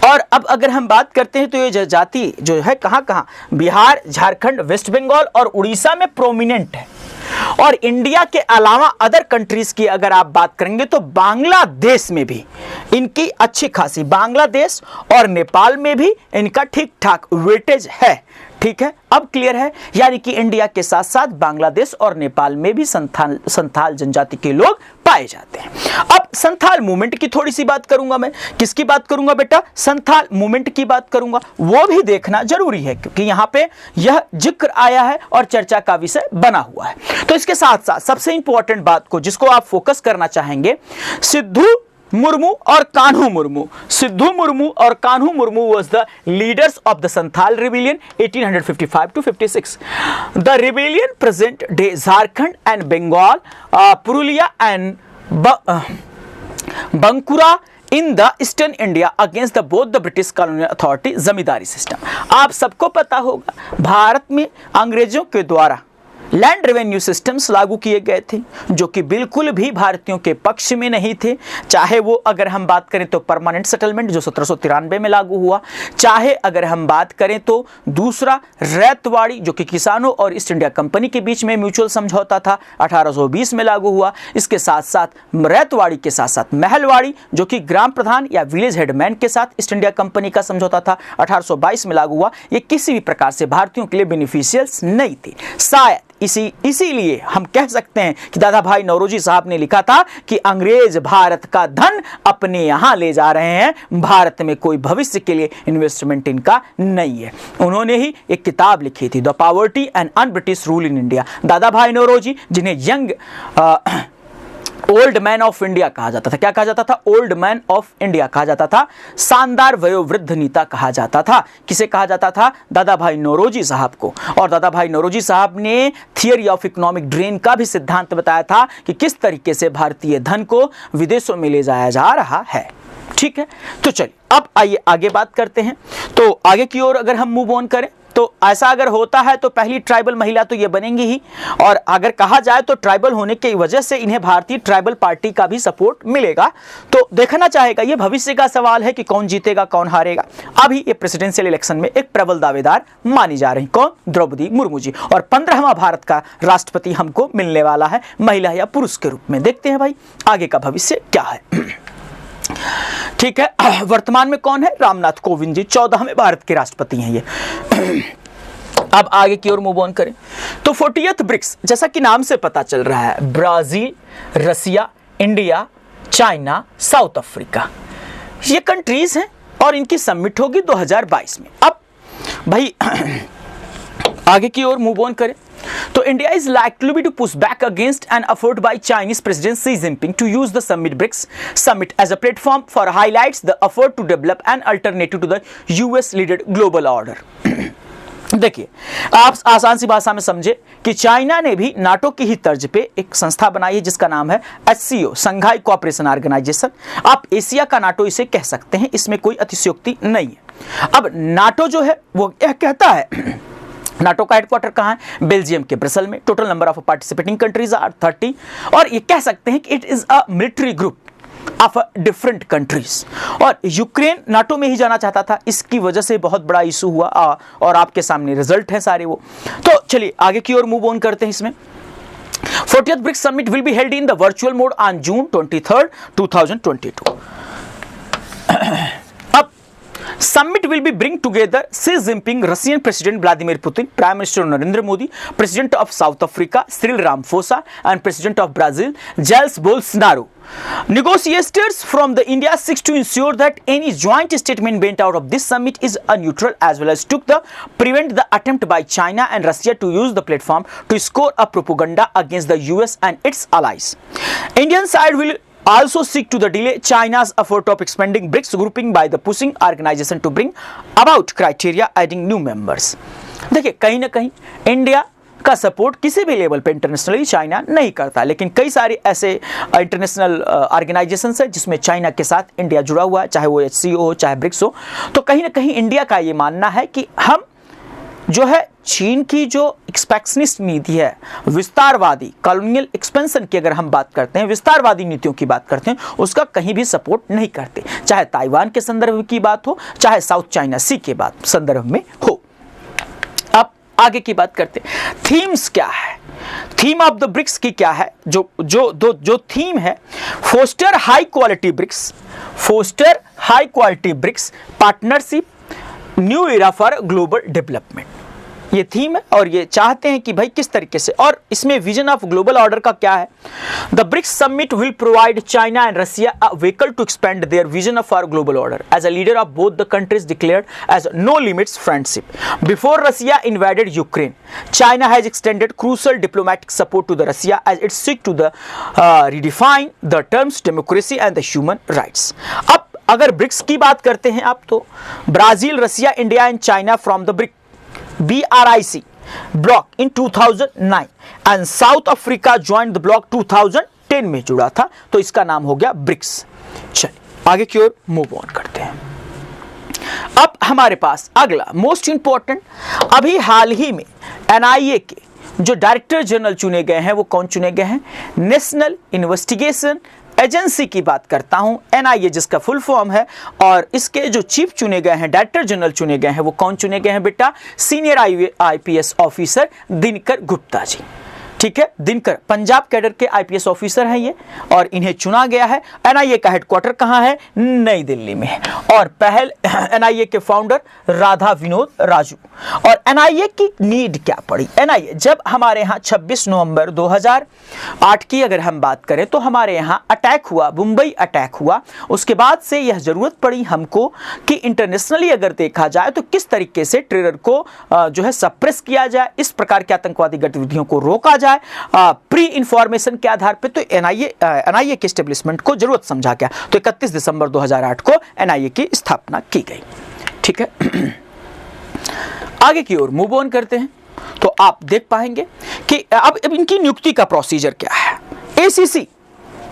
S1: और अब अगर हम बात करते हैं तो ये जाति जो है कहां कहां, बिहार, झारखंड, वेस्ट बंगाल और उड़ीसा में प्रोमिनेंट है। और इंडिया के अलावा अदर कंट्रीज की अगर आप बात करेंगे तो बांग्लादेश में भी इनकी अच्छी खासी, बांग्लादेश और नेपाल में भी इनका ठीक ठाक वेटेज है। ठीक है, अब क्लियर है, यानी कि इंडिया के साथ साथ बांग्लादेश और नेपाल में भी संथाल जनजाति के लोग पाए जाते हैं। अब संथाल मूवमेंट की थोड़ी सी बात करूंगा मैं। किसकी बात करूंगा बेटा? संथाल मूवमेंट की बात करूंगा। वो भी देखना जरूरी है क्योंकि यहां पे यह जिक्र आया है और चर्चा का विषय बना हुआ है। तो इसके साथ साथ सबसे इंपॉर्टेंट बात को जिसको आप फोकस करना चाहेंगे, सिद्धू मुर्मू और कान्हू मुर्मू। सिद्धू मुर्मू और Kanhu Murmu was the leaders of the Santhal rebellion 1855 to 56. The rebellion present day Jharkhand and Bengal, Purulia and Bankura in the Eastern India against the both the British colonial authority zamindari system. आप सबको पता होगा भारत में अंग्रेजों के द्वारा land revenue systems लागू किए गए थे जो कि बिल्कुल भी भारतीयों के पक्ष में नहीं थे। चाहे वो अगर हम बात करें तो परमानेंट सेटलमेंट जो 1793 में लागू हुआ, चाहे अगर हम बात करें तो दूसरा रैतवाड़ी जो कि किसानों और ईस्ट इंडिया कंपनी के बीच में म्यूचुअल समझौता था 1820 में लागू हुआ। इसके साथ साथ रैतवाड़ी के साथ साथ महलवाड़ी जो कि ग्राम प्रधान या विलेज हेडमैन के साथ ईस्ट इंडिया कंपनी का समझौता था 1822 में लागू हुआ। ये किसी भी प्रकार से भारतीयों के लिए बेनिफिशियल्स नहीं थे। शायद इसीलिए हम कह सकते हैं कि दादा भाई नौरोजी साहब ने लिखा था कि अंग्रेज भारत का धन अपने यहां ले जा रहे हैं, भारत में कोई भविष्य के लिए इन्वेस्टमेंट इनका नहीं है। उन्होंने ही एक किताब लिखी थी the poverty and un British rule in India. दादा भाई नौरोजी, जिन्हें young old man of India कहा जाता था। क्या कहा जाता था? ओल्ड मैन ऑफ इंडिया कहा जाता था। शानदार वयोवृद्ध नेता कहा जाता था। किसे कहा जाता था? दादा भाई नौरोजी साहब को। और दादा भाई नौरोजी साहब ने थियरी ऑफ इकोनॉमिक ड्रेन का भी सिद्धांत बताया था कि किस तरीके से भारतीय धन को विदेशों में ले जाया जा रहा है। ठीक है, तो चलिए अब आइए आगे बात करते हैं। तो आगे की ओर अगर हम मूव ऑन करें तो ऐसा अगर होता है तो पहली ट्राइबल महिला तो ये बनेंगी ही, और अगर कहा जाए तो ट्राइबल होने की वजह से इन्हें भारतीय ट्राइबल पार्टी का भी सपोर्ट मिलेगा। तो देखना चाहेगा, ये भविष्य का सवाल है कि कौन जीतेगा कौन हारेगा। अभी ये प्रेसिडेंशियल इलेक्शन में एक प्रबल दावेदार मानी जा रही, कौन? द्रौपदी मुर्मू जी। और 15वां भारत का राष्ट्रपति हमको मिलने वाला है महिला या पुरुष के रूप में। देखते हैं भाई आगे का भविष्य क्या है। ठीक है, वर्तमान में कौन है? रामनाथ कोविंद जी 14वें भारत के राष्ट्रपति हैं ये। अब आगे की ओर मूव ऑन करें तो 40th ब्रिक्स, जैसा कि नाम से पता चल रहा है, ब्राजील, रसिया, इंडिया, चाइना, साउथ अफ्रीका, ये कंट्रीज हैं और इनकी समिट होगी 2022 में। अब भाई आगे की ओर मूव ऑन करें तो India is likely to push back against an effort by Chinese President Xi Jinping to use the BRICS summit as a platform for highlights the effort to develop an alternative to the US-led global order. देखिए, आप आसान सी भाषा में समझे कि China ने भी NATO की ही तर्ज पे एक संस्था बनाई है जिसका नाम है HCO, संघाई कोऑपरेशन ऑर्गेनाइजेशन। आप एशिया का नाटो इसे कह सकते हैं, इसमें कोई अतिशयोक्ति नहीं है। अब नाटो जो है वो यह कहता है, नाटो का हेडक्वार्टर कहां है? बेल्जियम के ब्रसेल में। Total number of participating countries are 30, और ये कह सकते हैं कि it is a military group of different countries. और यूक्रेन नाटो में ही जाना चाहता था, इसकी वजह से बहुत बड़ा इशू हुआ और आपके सामने रिजल्ट है सारे वो। तो चलिए आगे की ओर मूव ऑन करते हैं। इसमें 40th BRICS summit will be held in the virtual mode on June 23, 2022। Summit will be bring together Xi Jinping, Russian President Vladimir Putin, Prime Minister Narendra Modi, President of South Africa Cyril Ramaphosa, and President of Brazil Jair Bolsonaro. Negotiators from the India seeks to ensure that any joint statement made out of this summit is neutral, as well as to prevent the attempt by China and Russia to use the platform to score a propaganda against the US and its allies. Indian side will also seek to delay China's effort of expanding BRICS grouping by the pushing organization to bring about criteria adding new members. देखिए, कहीं ना कहीं India का support किसी भी level पे internationally China नहीं करता, लेकिन कई सारे ऐसे इंटरनेशनल ऑर्गेनाइजेशंस है जिसमें चाइना के साथ इंडिया जुड़ा हुआ है, चाहे वो HCO हो चाहे ब्रिक्स हो। तो कहीं ना कहीं इंडिया का ये मानना है कि हम जो है चीन की जो एक्सपेक्शनिस्ट नीति है, विस्तारवादी कॉलोनियल एक्सपेंशन की अगर हम बात करते हैं, विस्तारवादी नीतियों की बात करते हैं, उसका कहीं भी सपोर्ट नहीं करते, चाहे ताइवान के संदर्भ की बात हो चाहे साउथ चाइना सी के बात संदर्भ में हो। अब आगे की बात करते हैं, थीम्स क्या है? थीम ऑफ द ब्रिक्स की क्या है, जो थीम है, foster high quality BRICS, foster high quality BRICS partnership, new era for global development, ये थीम है। और ये चाहते हैं कि भाई किस तरीके से, और इसमें विजन ऑफ ग्लोबल ऑर्डर का क्या है, the BRICS summit will provide China and Russia a vehicle to expand their vision of our global order as a leader of both the countries declared as no limits friendship before Russia invaded Ukraine, China has extended crucial diplomatic support to the Russia as it seek to the redefine the terms democracy and the human rights. अब अगर BRICS की बात करते हैं आप, तो Brazil, Russia, India and China from the BRIC block in 2009 and South Africa joined the block 2010 में जुड़ा था, तो इसका नाम हो गया ब्रिक्स। चलिए आगे की ओर मूव ऑन करते हैं। अब हमारे पास अगला मोस्ट इंपॉर्टेंट, अभी हाल ही में NIA के जो डायरेक्टर जनरल चुने गए हैं वो कौन चुने गए हैं, नेशनल इन्वेस्टिगेशन एजेंसी की बात करता हूं, NIA जिसका फुल फॉर्म है, और इसके जो चीफ चुने गए हैं, डायरेक्टर जनरल चुने गए हैं, वो कौन चुने गए हैं बेटा, senior IPS officer Dinkar Gupta ji. ठीक है, दिनकर पंजाब कैडर के IPS ऑफिसर हैं ये, और इन्हें चुना गया है। NIA का हेडक्वार्टर कहाँ है, नई दिल्ली में है, और पहल NIA के फाउंडर राधा विनोद राजू। और NIA की नीड क्या पड़ी, NIA जब हमारे यहाँ 26 नवंबर 2008 की अगर हम बात करें तो हमारे यहाँ अटैक हुआ, मुंबई अटैक हुआ, उसके बाद से यह जरूरत पड़ी हमको कि इंटरनेशनली अगर देखा जाए तो किस तरीके से टेरर को जो है सप्रेस किया जाए, इस प्रकार की आतंकवादी गतिविधियों को रोका जाए प्री इंफॉर्मेशन के आधार पे। तो NIA के एस्टेब्लिशमेंट को जरूरत समझा गया, तो 31 दिसंबर 2008 को NIA की स्थापना की गई। ठीक है, आगे की ओर मूव ऑन करते हैं, तो आप देख पाएंगे कि अब इनकी नियुक्ति का प्रोसीजर क्या है। ACC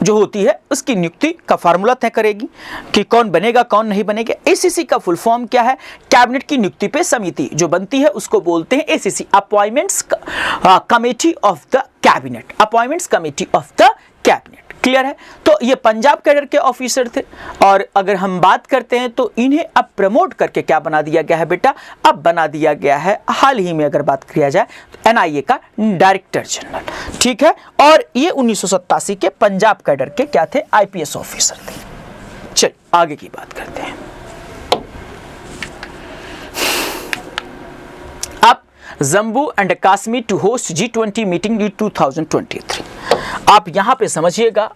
S1: जो होती है उसकी नियुक्ति का फार्मूला तय करेगी कि कौन बनेगा कौन नहीं बनेगा। ACC का फुल फॉर्म क्या है, कैबिनेट की नियुक्ति पे समिति जो बनती है उसको बोलते हैं ACC, appointments committee of the cabinet, appointments committee of the cabinet. Clear है, तो ये पंजाब कैडर के ऑफिसर थे, और अगर हम बात करते हैं तो इन्हें अब प्रमोट करके क्या बना दिया गया है बेटा, अब बना दिया गया है हाल ही में अगर बात किया जाए तो NIA का डायरेक्टर जनरल। ठीक है, और ये 1987 के पंजाब कैडर के क्या थे, IPS ऑफिसर थे। चलिए आगे की बात करते हैं। अब Jammu and Kashmir to host G20 meeting in 2023। आप यहां पे समझिएगा,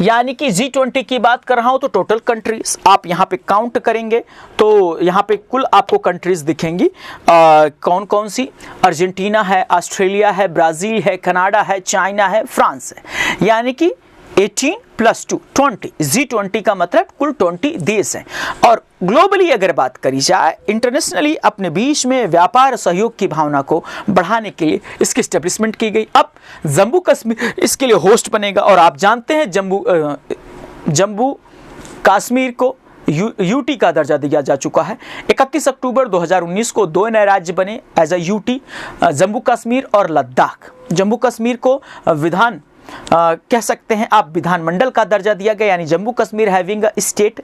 S1: यानी कि G20 की बात कर रहा हूं तो टोटल कंट्रीज आप यहां पे काउंट करेंगे तो यहां पे कुल आपको कंट्रीज दिखेंगी, कौन कौन सी, अर्जेंटीना है, ऑस्ट्रेलिया है, ब्राजील है, कनाडा है, चाइना है, फ्रांस है, यानी कि 18 + 2 20। G20 का मतलब कुल 20 देश हैं। और ग्लोबली अगर बात करी जाए, इंटरनेशनली अपने बीच में व्यापार सहयोग की भावना को बढ़ाने के लिए इसकी एस्टेब्लिशमेंट की गई। अब जम्मू कश्मीर इसके लिए होस्ट बनेगा, और आप जानते हैं जम्मू कश्मीर को UT का दर्जा दिया जा चुका है। 31 अक्टूबर 2019 को 2 नए राज्य बने as a UT, Jammu Kashmir और लद्दाख। जम्मू कश्मीर को कह सकते हैं आप विधानमंडल का दर्जा दिया गया, यानी Jammu Kashmir having a state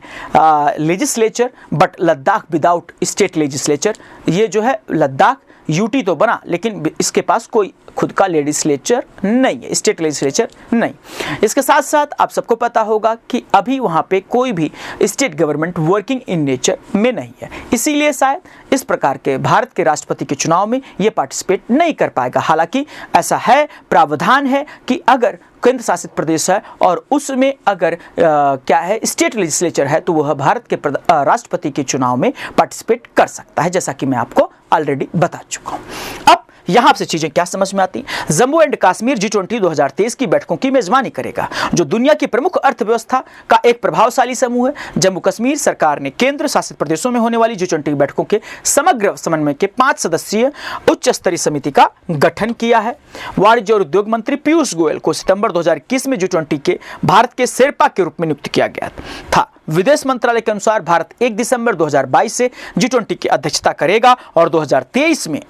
S1: legislature but Ladakh without state legislature. ये जो है लद्दाख UT तो बना लेकिन इसके पास कोई खुद का लेजिस्लेचर नहीं है, स्टेट लेजिस्लेचर नहीं। इसके साथ साथ आप सबको पता होगा कि अभी वहाँ पे कोई भी state government working in nature में नहीं है, इसीलिए शायद इस प्रकार के भारत के राष्ट्रपति के चुनाव में ये पार्टिसिपेट नहीं कर पाएगा। हालांकि ऐसा है, प्रावधान है कि अगर केंद्र शासित प्रदेश है और उसमें अगर क्या है स्टेट लेजिस्लेचर है तो वह भारत के राष्ट्रपति के चुनाव में पार्टिसिपेट कर सकता है, जैसा कि मैं आपको ऑलरेडी बता चुका हूं। अब यहां से चीजें क्या समझ में आती, जम्मू एंड कश्मीर G20 2023 की बैठकों की मेजबानी करेगा, जो दुनिया की प्रमुख अर्थव्यवस्था का एक प्रभावशाली समूह है। जम्मू कश्मीर सरकार ने केंद्र शासित प्रदेशों में होने वाली G20 बैठकों के समग्र समन्वय के 5 सदस्यीय उच्च स्तरीय समिति का गठन किया है। वाणिज्य और उद्योग मंत्री पीयूष गोयल को सितंबर 2021 में G20 के भारत के शेरपा के रूप में नियुक्त किया गया था। विदेश मंत्रालय के अनुसार भारत 1 दिसंबर 2022 से G20 की अध्यक्षता करेगा और 2023 में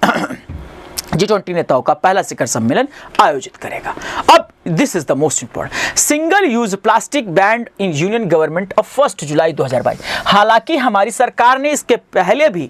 S1: G20 नेताओं का पहला शिखर सम्मेलन आयोजित करेगा। अब this is the most important, single use plastic band in union government of 1 जुलाई 2022। हालांकि हमारी सरकार ने इसके पहले भी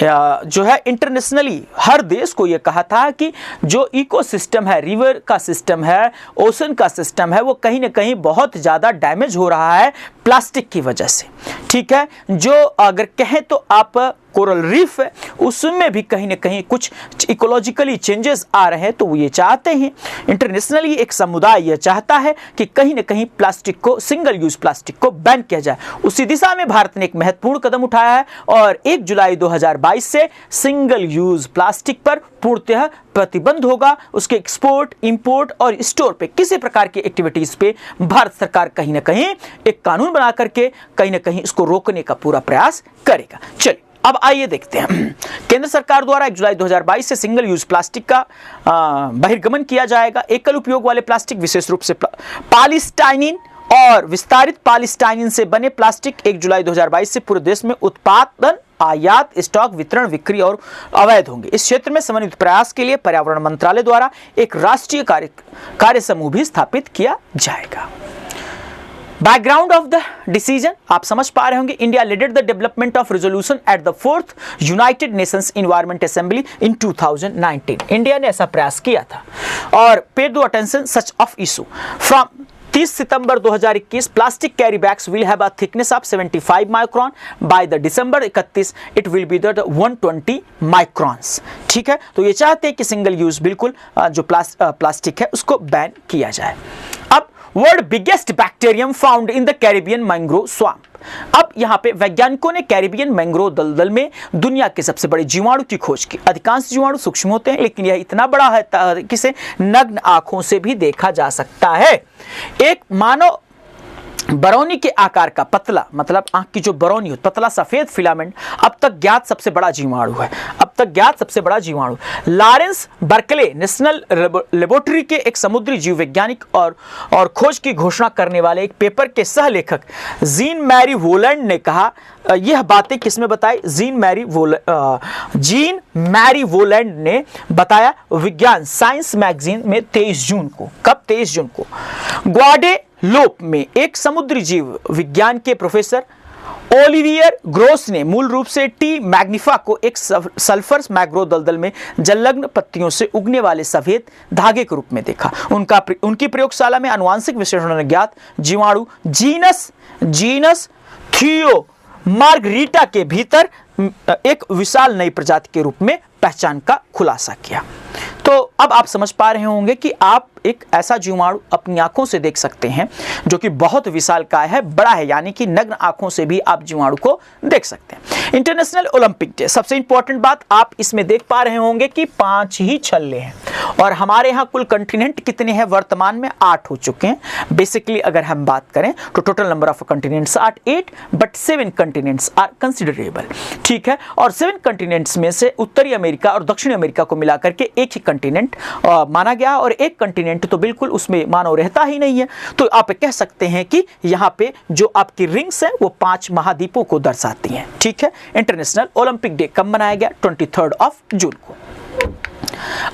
S1: जो है इंटरनेशनली हर देश को यह कहा था कि जो इकोसिस्टम है, रिवर का सिस्टम है, ओशन का सिस्टम है, वो कहीं ना कहीं बहुत ज़्यादा डैमेज हो रहा है प्लास्टिक की वजह से। ठीक है, जो अगर कहें तो आप कोरल रीफ है, उसमें भी कहीं ना कहीं कुछ इकोलॉजिकली चेंजेस आ रहे हैं। तो वो ये चाहते हैं, इंटरनेशनली एक समुदाय ये चाहता है कि कहीं ना कहीं प्लास्टिक को, सिंगल यूज प्लास्टिक को बैन किया जाए। उसी दिशा में भारत ने एक महत्वपूर्ण कदम उठाया है और 1 जुलाई 2022 से सिंगल यूज प्लास्टिक पर पूर्णतः प्रतिबंध होगा। उसके एक्सपोर्ट, इंपोर्ट और स्टोर पे किसी प्रकार की एक्टिविटीज पे भारत सरकार कहीं ना कहीं एक कानून बना करके कहीं ना कहीं इसको रोकने का पूरा प्रयास करेगा। चलिए अब आइए देखते हैं, केंद्र सरकार द्वारा 1 जुलाई 2022 से सिंगल यूज प्लास्टिक का बहिर्गमन किया जाएगा। एकल उपयोग वाले प्लास्टिक, विशेष रूप से पॉलीस्टाइनिन और विस्तारित पॉलीस्टाइनिन से बने प्लास्टिक 1 जुलाई 2022 से पूरे देश में उत्पादन, आयात, स्टॉक, वितरण, बिक्री और अवैध होंगे। इस क्षेत्र में समन्वित प्रयास के लिए पर्यावरण मंत्रालय द्वारा एक राष्ट्रीय कार्य समूह भी स्थापित किया जाएगा। बैकग्राउंड ऑफ द डिसीजन आप समझ पा रहे होंगे। India leaded the development of resolution at the 4th United Nations environment assembly in 2019। India ने ऐसा प्रयास किया था और पे दो attention such of issue. From 30 September 2021 plastic carry bags will have a thickness of 75 micron, by the December 31 it will be the 120 microns. ठीक है, तो ये चाहते हैं कि सिंगल यूज बिल्कुल जो प्लास्टिक है उसको बैन किया जाए। अब world biggest bacterium found in the Caribbean mangrove swamp. अब यहाँ पे वैज्ञानिकों ने कैरिबियन मैंग्रोव दलदल में दुनिया के सबसे बड़े जीवाणु की खोज की। अधिकांश जीवाणु सूक्ष्म होते हैं, लेकिन यह इतना बड़ा है कि इसे नग्न आंखों से भी देखा जा सकता है। एक मानव बरौनी के आकार का पतला, मतलब आंख की जो बरौनी हो, पतला सफेद फिलामेंट अब तक ज्ञात सबसे बड़ा जीवाणु है। अब तक ज्ञात सबसे बड़ा जीवाणु लॉरेंस बर्कले नेशनल लेबोरेटरी के एक समुद्री जीव वैज्ञानिक और खोज की घोषणा करने वाले एक पेपर के सह लेखक जीन मैरी वोलैंड ने कहा। यह बातें किसमें बताई? जीन मैरी वोलैंड ने बताया विज्ञान साइंस मैगजीन में 23 जून को। कब? 23 जून को। ग्वाडेलोप में एक समुद्री जीव विज्ञान के प्रोफेसर ओलिवियर ग्रोस ने मूल रूप से टी मैग्निफा को एक सल्फर मैंग्रोव दलदल में जलग्न पत्तियों से उगने वाले सफेद धागे के रूप में देखा। उनकी प्रयोगशाला में आनुवांशिक विश्लेषण ने ज्ञात जीवाणु जीनस थियो मार्गरीटा के भीतर एक विशाल नई प्रजाति के रूप में पहचान का खुलासा किया। तो अब आप समझ पा रहे होंगे कि आप एक ऐसा जीवाणु अपनी आंखों से देख सकते हैं जो कि बहुत विशालकाय है, बड़ा है, यानी कि नग्न आंखों से भी आप जीवाणु को देख सकते हैं। इंटरनेशनल ओलंपिक डे, सबसे इंपॉर्टेंट बात आप इसमें देख पा रहे होंगे कि 5 ही छल्ले हैं और हमारे यहाँ कुल कंटिनेंट कितने हैं? वर्तमान में 8 हो चुके हैं। बेसिकली अगर हम बात करें तो total number of continents are 8, but 7 continents are considerable. ठीक है, और 7 कंटिनेंट्स में से उत्तरी अमेरिका और दक्षिणी अमेरिका को मिलाकर के एक ही कंटिनेंट माना गया और एक कंटिनेंट तो बिल्कुल उसमें मानव रहता ही नहीं है। तो आप कह सकते हैं कि यहाँ पे जो आपकी रिंग्स हैं वो 5 महाद्वीपों को दर्शाती हैं। ठीक है, इंटरनेशनल ओलंपिक डे कब मनाया गया? 23 जून को।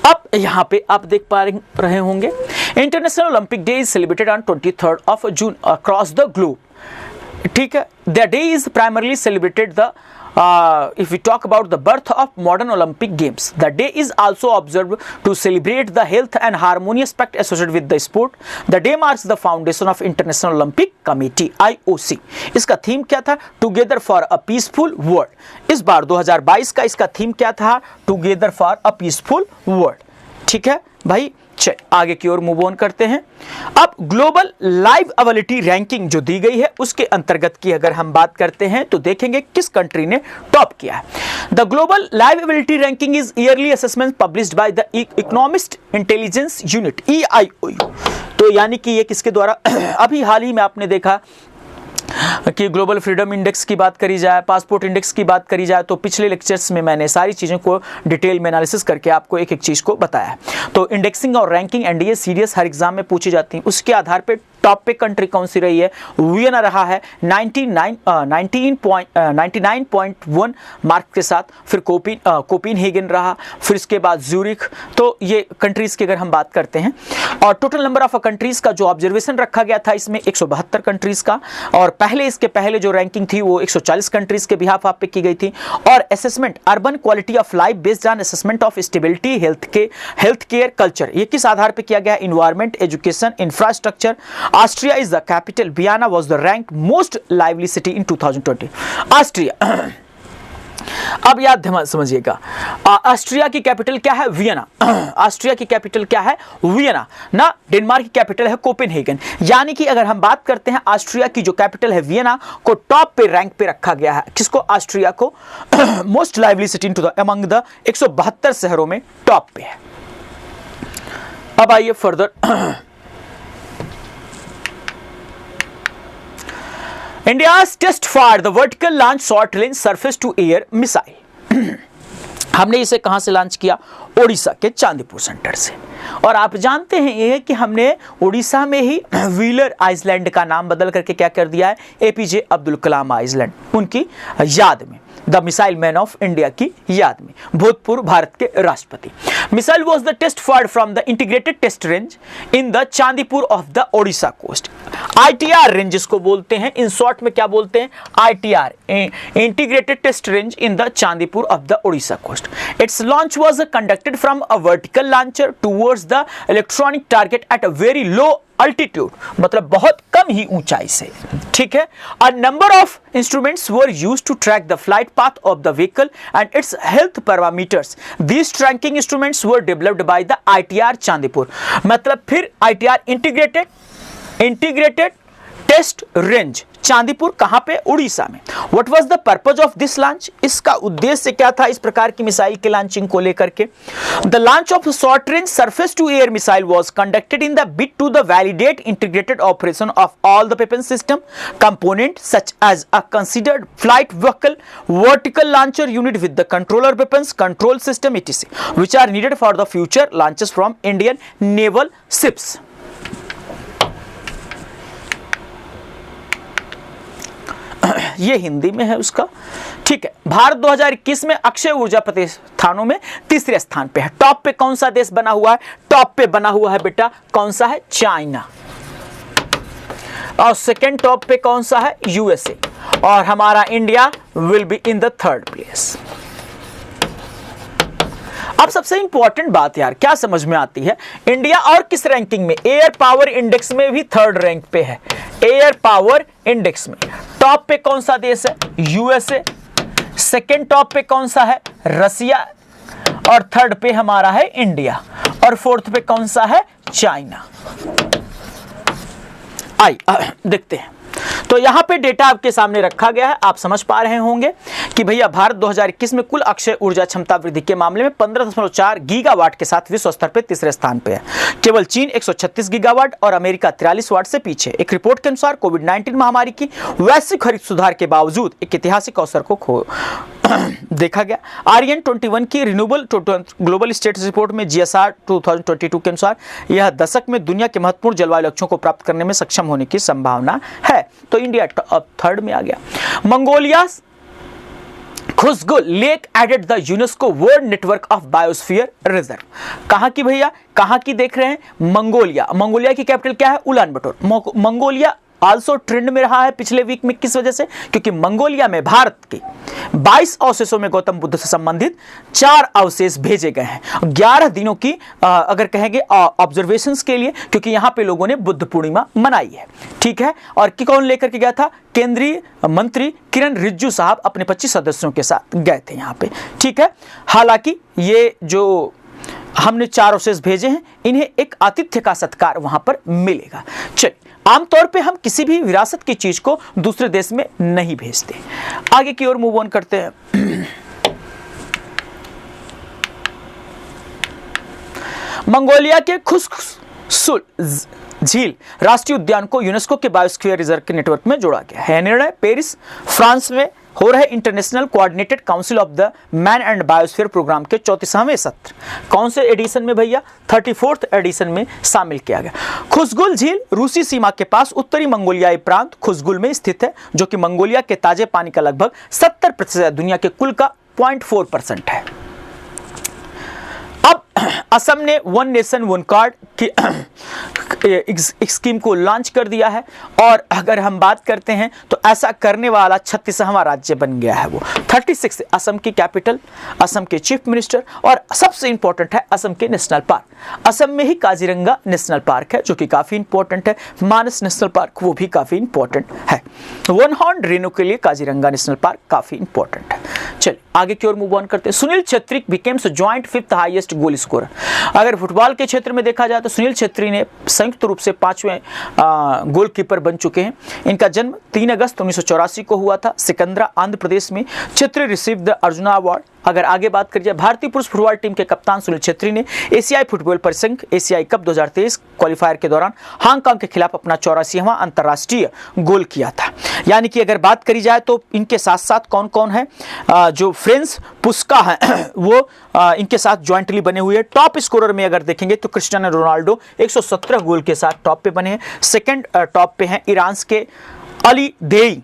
S1: अब यहाँ पे आप देख पा रहे होंगे international Olympic day is celebrated on 23 June across the globe. ठीक है, the day is primarily celebrated the if we talk about the birth of modern Olympic Games, the day is also observed to celebrate the health and harmony aspect associated with the sport. The day marks the foundation of International Olympic Committee (IOC). इसका theme क्या था? Together for a Peaceful World. इस बार 2022 का इसका theme क्या था? Together for a Peaceful World. ठीक है भाई, आगे की ओर मूव ऑन करते हैं। अब ग्लोबल लाइवबिलिटी रैंकिंग जो दी गई है उसके अंतर्गत की अगर हम बात करते हैं तो देखेंगे किस कंट्री ने टॉप किया है। The global liveability ranking is yearly assessment published by the Economist Intelligence Unit (EIOU). तो यानी कि ये किसके द्वारा अभी हाल ही में आपने देखा कि ग्लोबल फ्रीडम इंडेक्स की बात करी जाए, पासपोर्ट इंडेक्स की बात करी जाए, तो पिछले लेक्चर्स में मैंने सारी चीज़ों को डिटेल में एनालिसिस करके आपको एक एक चीज़ को बताया है। तो इंडेक्सिंग और रैंकिंग एनडीए सीरियस हर एग्जाम में पूछी जाती है। उसके आधार पे टॉप पे कंट्री कौन सी रही है? वियना रहा है 99.1 मार्क के साथ, फिर कोपेनहेगन रहा, फिर इसके बाद ज्यूरिख। तो ये कंट्रीज की अगर हम बात करते हैं, और टोटल नंबर ऑफ कंट्रीज का जो ऑब्जर्वेशन रखा गया था इसमें 172 कंट्रीज का, और इसके पहले जो रैंकिंग थी वो 140 कंट्रीज के बिहाफ पे की गई थी। और assessment urban quality of life based on assessment of stability health care culture, ये किस आधार पे किया गया? Environment, education, infrastructure. Austria is the capital, Vienna was the ranked most lively city in 2020। Austria, अब याद समझिएगा, ऑस्ट्रिया की कैपिटल क्या है? वियना। ऑस्ट्रिया की कैपिटल क्या है? वियना ना। डेनमार्क की कैपिटल है कोपेनहेगन। यानी कि अगर हम बात करते हैं ऑस्ट्रिया की जो कैपिटल है वियना को टॉप पे रैंक पे रखा गया है। किसको? ऑस्ट्रिया को most lively city in among the 172 शहरों में टॉप पे है। अब आइए further, India's test for the vertical launch short range surface to air missile। हमने इसे कहां से लॉन्च किया? ओडिशा के चांदीपुर सेंटर से। और आप जानते हैं ये कि हमने ओडिशा में ही व्हीलर आइसलैंड का नाम बदल करके क्या कर दिया है? एपीजे अब्दुल कलाम आइसलैंड, उनकी याद में, the missile man of India की याद में, भूतपूर्व भारत के राष्ट्रपति। Missile was the test fired from the integrated test range in the Chandipur of the Odisha coast. ITR range जिसको बोलते हैं, इन शॉर्ट में क्या बोलते हैं? ITR, integrated test range in the Chandipur of the Odisha coast. Its launch was conducted from a vertical launcher towards the electronic target at a very low altitude, मतलब बहुत कम ही ऊंचाई से। ठीक है। A number of instruments were used to track the flight path of the vehicle and its health parameters. These tracking instruments were developed by the ITR Chandipur. मतलब फिर ITR integrated test range Chandipur, कहां पे? उड़ीसा में। What was the purpose of this launch? इसका उद्देश्य क्या था इस प्रकार की मिसाइल के लॉन्चिंग को लेकर के? The launch of short range surface to air missile was conducted in the bid to the validate integrated operation of all the weapon system component such as a considered flight vehicle, vertical launcher unit with the controller weapons, control system etc, which are needed for the future launches from Indian naval ships। ये हिंदी में है उसका। ठीक है। भारत 2021 में अक्षय ऊर्जा प्रतिष्ठानों में तीसरे स्थान पे है। टॉप पे कौन सा देश बना हुआ है? टॉप पे बना हुआ है बेटा कौन सा है? चाइना। और सेकेंड टॉप पे कौन सा है? यूएसए। और हमारा India will be in the third place. अब सबसे इंपॉर्टेंट बात यार क्या समझ में आती है, इंडिया और किस रैंकिंग में? एयर पावर इंडेक्स में भी थर्ड रैंक पे है। एयर पावर इंडेक्स में टॉप पे कौन सा देश है? यूएसए। सेकेंड टॉप पे कौन सा है? रसिया। और थर्ड पे हमारा है इंडिया। और फोर्थ पे कौन सा है? चाइना। देखते हैं। तो यहां पे डेटा आपके सामने रखा गया है, आप समझ पा रहे होंगे कि भैया भारत 2021 में कुल अक्षय ऊर्जा क्षमता वृद्धि के मामले में 15.4 गीगावाट के साथ विश्व स्तर पे तीसरे स्थान पे है। केवल चीन 136 गीगावाट और अमेरिका 43 वाट से पीछे। एक रिपोर्ट के अनुसार कोविड-19 महामारी की वैश्विक हरित सुधार के बावजूद एक ऐतिहासिक अवसर को देखा गया। आर्यन 21 की रिन्यूएबल ग्लोबल स्टेटस रिपोर्ट में जीएसआर 2022 के अनुसार यह दशक में दुनिया के महत्वपूर्ण जलवायु लक्ष्यों को प्राप्त करने में सक्षम होने की संभावना है। तो इंडिया अब थर्ड में आ गया। Mongolia Khuvsgul lake added the UNESCO world network of biosphere reserve. कहां की भैया? कहां की देख रहे हैं? मंगोलिया। मंगोलिया की कैपिटल क्या है? उलान बटोर। मंगोलिया आल्सो ट्रेंड में रहा है पिछले वीक में। किस वजह से? क्योंकि मंगोलिया में भारत के 22 अवशेषों में गौतम बुद्ध से संबंधित 4 अवशेष भेजे गए हैं 11 दिनों की अगर कहेंगे ऑब्जर्वेशंस के लिए, क्योंकि यहां पे लोगों ने बुद्ध पूर्णिमा मनाई है। ठीक है। और कौन लेकर के गया था? केंद्रीय मंत्री किरण रिजिजू साहब अपने 25 सदस्यों के साथ गए थे यहां पे। ठीक है। हालांकि ये जो हमने 4 अवशेष भेजे हैं, इन्हें एक आतिथ्य का सत्कार वहां पर मिलेगा। चलिए, आमतौर पे हम किसी भी विरासत की चीज को दूसरे देश में नहीं भेजते। आगे की ओर मूव ऑन करते हैं। मंगोलिया के खुशगु झील राष्ट्रीय उद्यान को यूनेस्को के बायोस्फीयर रिजर्व के नेटवर्क में जोड़ा गया है। निर्णय पेरिस फ्रांस में हो रहे international coordinated council of the man and biosphere programme के 34वें सत्र। कौन से एडिशन में भैया? 34th एडिशन में शामिल किया गया। खुशगुल झील रूसी सीमा के पास उत्तरी मंगोलियाई प्रांत खुशगुल में स्थित है, जो कि मंगोलिया के ताजे पानी का लगभग 70% दुनिया के कुल का 0.4% है। अब असम ने वन नेशन वन कार्ड की स्कीम को लॉन्च कर दिया है, और अगर हम बात करते हैं तो ऐसा करने वाला 36वां राज्य बन गया है वो। 36 असम की कैपिटल, असम के चीफ मिनिस्टर, और सबसे इंपॉर्टेंट है असम के नेशनल पार्क। असम में ही काजीरंगा नेशनल पार्क है, जो कि काफी इंपॉर्टेंट है। मानस नेशनल पार्क वो भी काफी इंपॉर्टेंट है। वन हॉर्न रेनो के लिए काजीरंगा नेशनल पार्क काफी इंपॉर्टेंट है। चलिए आगे की ओर मूव ऑन करते हैं। Sunil Chhetri becomes joint 5th highest goal scorer. अगर फुटबॉल के क्षेत्र में देखा जाए तो सुनील छेत्री ने संयुक्त रूप से 5वें गोलकीपर बन चुके हैं। इनका जन्म 3 अगस्त 1984 को हुआ था सिकंदरा, आंध्र प्रदेश में। Chhetri receive the arjuna award. अगर आगे बात करिए, भारतीय पुरुष फुटबॉल टीम के कप्तान सुनील छेत्री ने एशियाई फुटबॉल परिसंघ एशियाई कप 2023 क्वालिफायर के दौरान हांगकांग के खिलाफ अपना 84वां अंतर्राष्ट्रीय गोल किया था। यानी कि अगर बात करी जाए तो इनके साथ साथ कौन कौन है, जो फ्रेंस पुस्का है वो इनके साथ ज्वाइंटली बने हुए हैं। टॉप स्कोरर में अगर देखेंगे तो क्रिस्टियानो रोनाल्डो 117 गोल के साथ टॉप पे बने हैं। सेकंड टॉप पे हैं ईरान के अली देई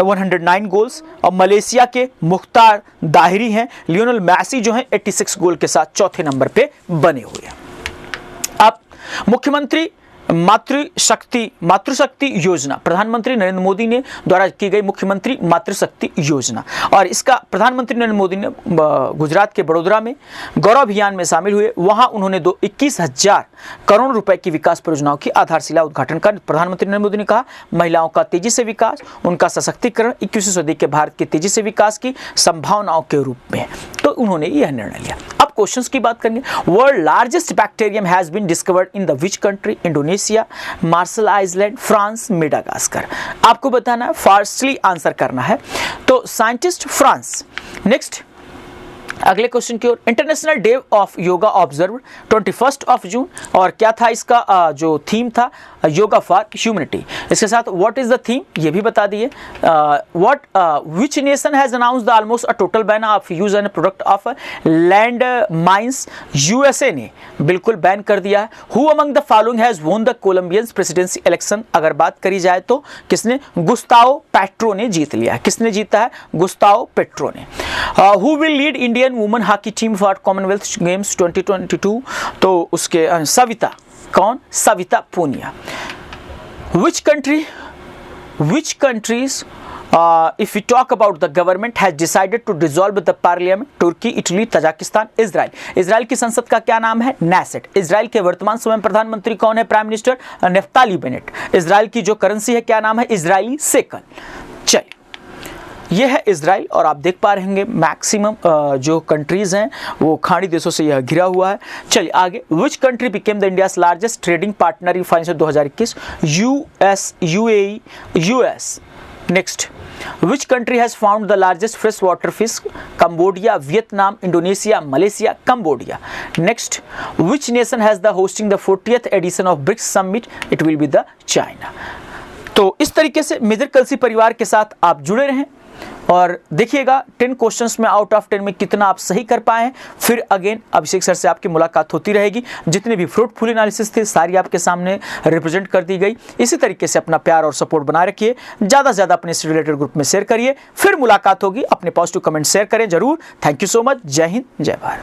S1: 109 गोल्स, और मलेशिया के मुख्तार दाहिरी हैं। लियोनेल मेसी जो हैं 86 गोल के साथ चौथे नंबर पे बने हुए हैं। अब मुख्यमंत्री मातृशक्ति योजना, प्रधानमंत्री नरेंद्र मोदी ने द्वारा की गई मुख्यमंत्री मातृशक्ति योजना, और इसका प्रधानमंत्री नरेंद्र मोदी ने गुजरात के बड़ोदरा में गौरव अभियान में शामिल हुए। वहां उन्होंने 21,000 करोड़ रुपए की विकास परियोजनाओं की आधारशिला उद्घाटन कर प्रधानमंत्री नरेंद्र मोदी ने कहा महिलाओं का तेजी से विकास, उनका सशक्तिकरण 21वीं सदी के भारत के तेजी से विकास की संभावनाओं के रूप में, तो उन्होंने यह निर्णय लिया। अब क्वेश्चंस की बात करेंगे। World largest bacterium has been discovered in the which country? Indonesia, Marshall Island, France, Madagascar. आपको बताना है, फार्सली आंसर करना है। तो साइंटिस्ट फ्रांस। नेक्स्ट अगले क्वेश्चन की ओर। International day of yoga observe 21 of June, और क्या था इसका जो थीम था? Yoga for humanity. इसके साथ व्हाट इज द थीम ये भी बता दिए। Which nation has announced the almost a total ban of use and product of land mines? USA ने बिल्कुल बैन कर दिया है। Who among the following has won the Colombian presidency election? अगर बात करी जाए तो किसने? गुस्ताओ पेट्रो ने जीत लिया है। किसने जीता है? गुस्ताओ पेट्रो ने। Who will lead Indian women hockey team for Commonwealth Games 2022? तो उसके सविता, कौन? Savita Punia. Which countries, if we talk about the government has decided to dissolve the parliament? तुर्की, इटली, तजाकिस्तान, इजराइल। इजराइल की संसद का क्या नाम है? नेसेट। इजराइल के वर्तमान समय प्रधानमंत्री कौन है? Prime minister Naftali Bennett. Israel की जो करेंसी है क्या नाम है? Israeli shekel. चलिए ये है इजराइल, और आप देख पा रहे होंगे मैक्सिमम जो कंट्रीज हैं वो खाड़ी देशों से यह घिरा हुआ है। चलिए आगे। Which country became the India's largest trading partner in financial 2021? UAE, US. Next, which country has found the largest fresh water fish? Cambodia, Vietnam, Indonesia, Malaysia, Cambodia. Next, which nation has the hosting the 40th edition of BRICS summit? It will be the China. तो इस तरीके से major कलसी परिवार के साथ आप जुड़े रहें और देखिएगा 10 क्वेश्चंस में आउट ऑफ 10 में कितना आप सही कर पाए हैं। फिर अगेन अभिषेक सर से आपकी मुलाकात होती रहेगी। जितने भी फ्रूटफुल एनालिसिस थे सारी आपके सामने रिप्रेजेंट कर दी गई। इसी तरीके से अपना प्यार और सपोर्ट बनाए रखिए। ज़्यादा से ज़्यादा अपने इससे रिलेटेड ग्रुप में शेयर करिए। फिर मुलाकात होगी। अपने पॉजिटिव कमेंट शेयर करें जरूर। Thank you so much. जय हिंद, जय भारत।